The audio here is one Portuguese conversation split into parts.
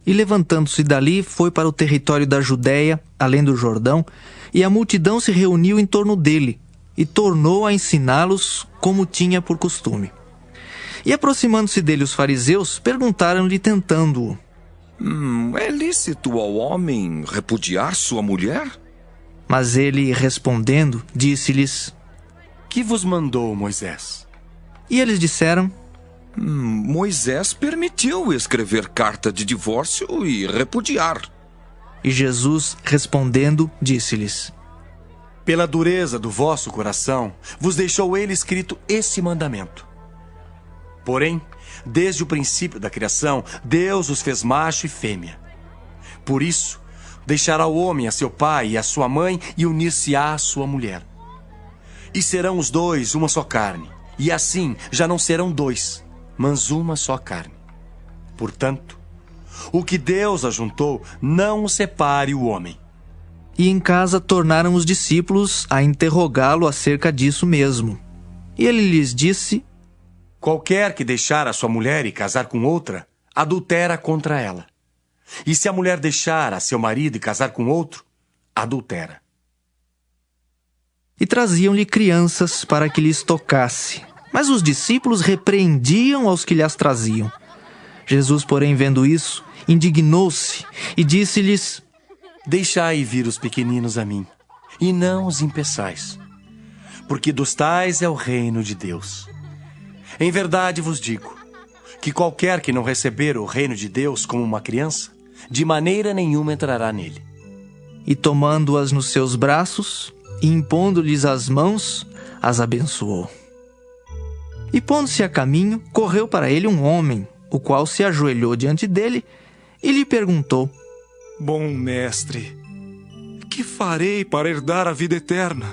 E levantando-se dali, foi para o território da Judéia, além do Jordão, e a multidão se reuniu em torno dele, e tornou a ensiná-los como tinha por costume. E aproximando-se dele os fariseus, perguntaram-lhe tentando-o: É lícito ao homem repudiar sua mulher? Mas ele, respondendo, disse-lhes: Que vos mandou Moisés? E eles disseram: Moisés permitiu escrever carta de divórcio e repudiar. E Jesus, respondendo, disse-lhes: Pela dureza do vosso coração, vos deixou ele escrito esse mandamento. Porém, desde o princípio da criação, Deus os fez macho e fêmea. Por isso, deixará o homem a seu pai e a sua mãe e unir-se-á à sua mulher. E serão os dois uma só carne. E assim já não serão dois, mas uma só carne. Portanto, o que Deus ajuntou, não o separe o homem. E em casa tornaram os discípulos a interrogá-lo acerca disso mesmo. E ele lhes disse: Qualquer que deixar a sua mulher e casar com outra, adultera contra ela. E se a mulher deixar a seu marido e casar com outro, adultera. E traziam-lhe crianças para que lhes tocasse. Mas os discípulos repreendiam aos que lhes traziam. Jesus, porém, vendo isso, indignou-se e disse-lhes: Deixai vir os pequeninos a mim, e não os impeçais, porque dos tais é o reino de Deus. Em verdade vos digo, que qualquer que não receber o reino de Deus como uma criança, de maneira nenhuma entrará nele. E tomando-as nos seus braços, e impondo-lhes as mãos, as abençoou. E pondo-se a caminho, correu para ele um homem, o qual se ajoelhou diante dele e lhe perguntou: Bom mestre, que farei para herdar a vida eterna?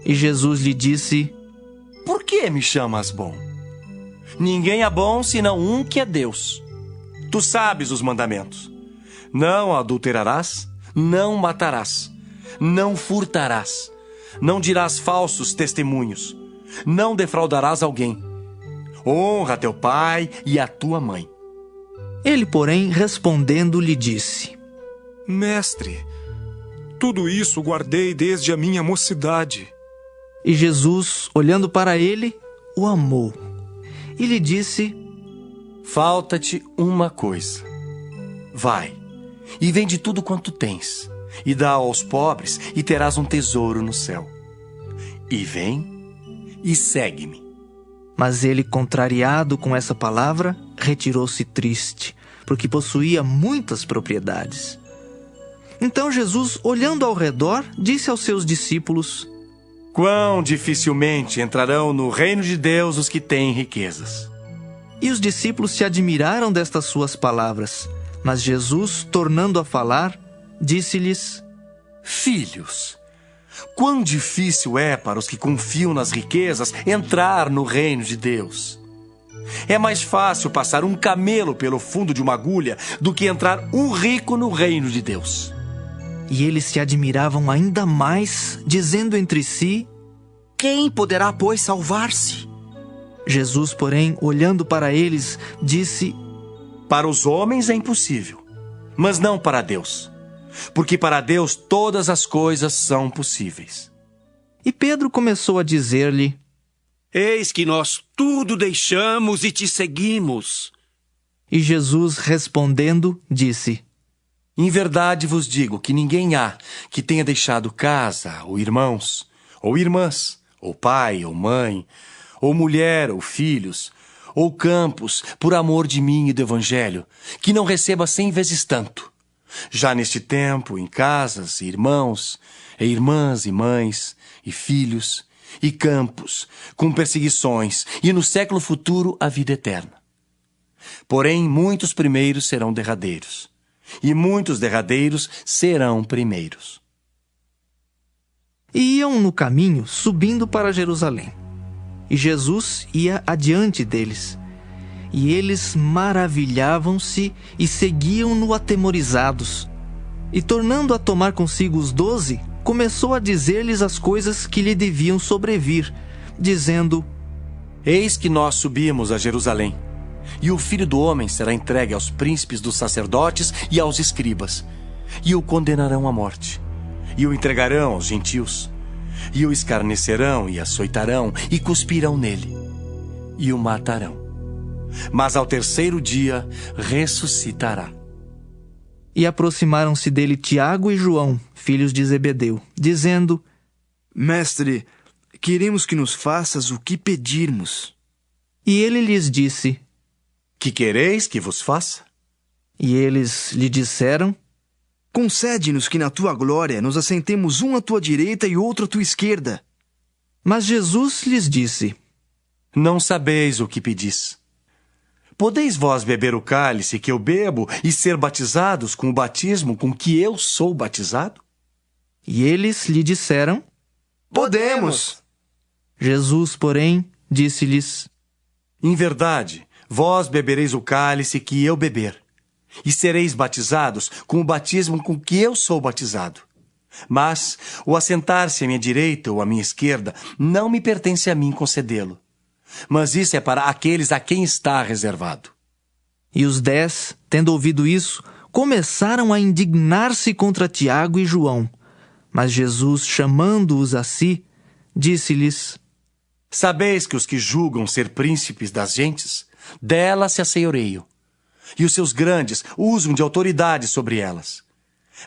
E Jesus lhe disse: Por que me chamas bom? Ninguém é bom senão um que é Deus. Tu sabes os mandamentos: não adulterarás, não matarás, não furtarás, não dirás falsos testemunhos, não defraudarás alguém. Honra teu pai e a tua mãe. Ele, porém, respondendo, lhe disse: Mestre, tudo isso guardei desde a minha mocidade. E Jesus, olhando para ele, o amou. E lhe disse: Falta-te uma coisa. Vai, e vende tudo quanto tens, e dá aos pobres, e terás um tesouro no céu. E vem, e segue-me. Mas ele, contrariado com essa palavra, retirou-se triste, porque possuía muitas propriedades. Então Jesus, olhando ao redor, disse aos seus discípulos: Quão dificilmente entrarão no reino de Deus os que têm riquezas. E os discípulos se admiraram destas suas palavras. Mas Jesus, tornando a falar, disse-lhes: Filhos, quão difícil é para os que confiam nas riquezas entrar no reino de Deus. É mais fácil passar um camelo pelo fundo de uma agulha do que entrar um rico no reino de Deus. E eles se admiravam ainda mais, dizendo entre si: Quem poderá, pois, salvar-se? Jesus, porém, olhando para eles, disse: Para os homens é impossível, mas não para Deus, porque para Deus todas as coisas são possíveis. E Pedro começou a dizer-lhe: Eis que nós tudo deixamos e te seguimos. E Jesus, respondendo, disse: Em verdade vos digo que ninguém há que tenha deixado casa, ou irmãos, ou irmãs, ou pai, ou mãe, ou mulher, ou filhos, ou campos, por amor de mim e do Evangelho, que não receba 100 vezes tanto. Já neste tempo, em casas, irmãos, e irmãs, e mães, e filhos, e campos, com perseguições, e no século futuro a vida eterna. Porém, muitos primeiros serão derradeiros, e muitos derradeiros serão primeiros. E iam no caminho, subindo para Jerusalém. E Jesus ia adiante deles. E eles maravilhavam-se e seguiam-no atemorizados. E tornando a tomar consigo os 12, começou a dizer-lhes as coisas que lhe deviam sobrevir, dizendo: Eis que nós subimos a Jerusalém, E o Filho do Homem será entregue aos príncipes dos sacerdotes e aos escribas, e o condenarão à morte, e o entregarão aos gentios, e o escarnecerão e açoitarão, e cuspirão nele, e o matarão. Mas ao terceiro dia ressuscitará. E aproximaram-se dele Tiago e João, filhos de Zebedeu, dizendo: Mestre, queremos que nos faças o que pedirmos. E ele lhes disse: Que quereis que vos faça? E eles lhe disseram: Concede-nos que na tua glória nos assentemos um à tua direita e outro à tua esquerda. Mas Jesus lhes disse: Não sabeis o que pedis. Podeis vós beber o cálice que eu bebo e ser batizados com o batismo com que eu sou batizado? E eles lhe disseram: Podemos. Jesus, porém, disse-lhes: Em verdade, vós bebereis o cálice que eu beber, e sereis batizados com o batismo com que eu sou batizado. Mas o assentar-se à minha direita ou à minha esquerda não me pertence a mim concedê-lo. Mas isso é para aqueles a quem está reservado. E os 10, tendo ouvido isso, começaram a indignar-se contra Tiago e João. Mas Jesus, chamando-os a si, disse-lhes: Sabeis que os que julgam ser príncipes das gentes, delas se assenhoreiam, e os seus grandes usam de autoridade sobre elas.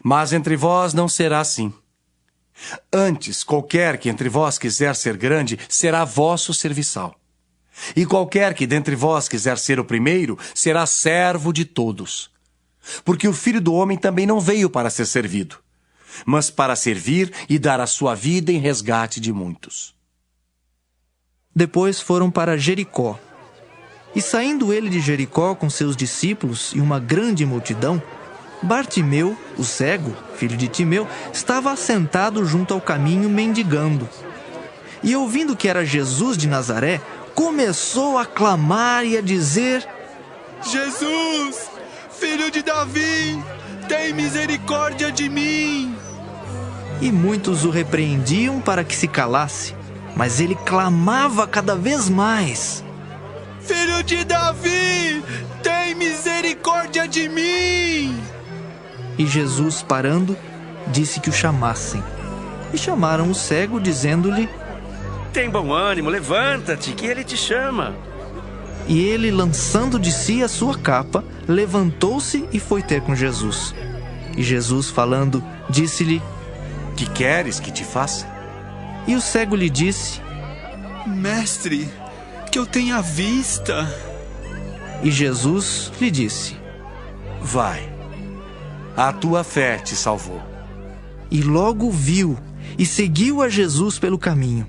Mas entre vós não será assim. Antes, qualquer que entre vós quiser ser grande, será vosso serviçal. E qualquer que dentre vós quiser ser o primeiro, será servo de todos. Porque o Filho do Homem também não veio para ser servido, mas para servir e dar a sua vida em resgate de muitos. Depois foram para Jericó. E saindo ele de Jericó com seus discípulos e uma grande multidão, Bartimeu, o cego, filho de Timeu, estava assentado junto ao caminho mendigando. E ouvindo que era Jesus de Nazaré, começou a clamar e a dizer: Jesus, filho de Davi, tem misericórdia de mim. E muitos o repreendiam para que se calasse, mas ele clamava cada vez mais: Filho de Davi, tem misericórdia de mim. E Jesus, parando, disse que o chamassem. E chamaram o cego, dizendo-lhe: Tem bom ânimo, levanta-te, que ele te chama. E ele, lançando de si a sua capa, levantou-se e foi ter com Jesus. E Jesus, falando, disse-lhe: Que queres que te faça? E o cego lhe disse: Mestre, que eu tenha vista. E Jesus lhe disse: Vai, a tua fé te salvou. E logo viu e seguiu a Jesus pelo caminho.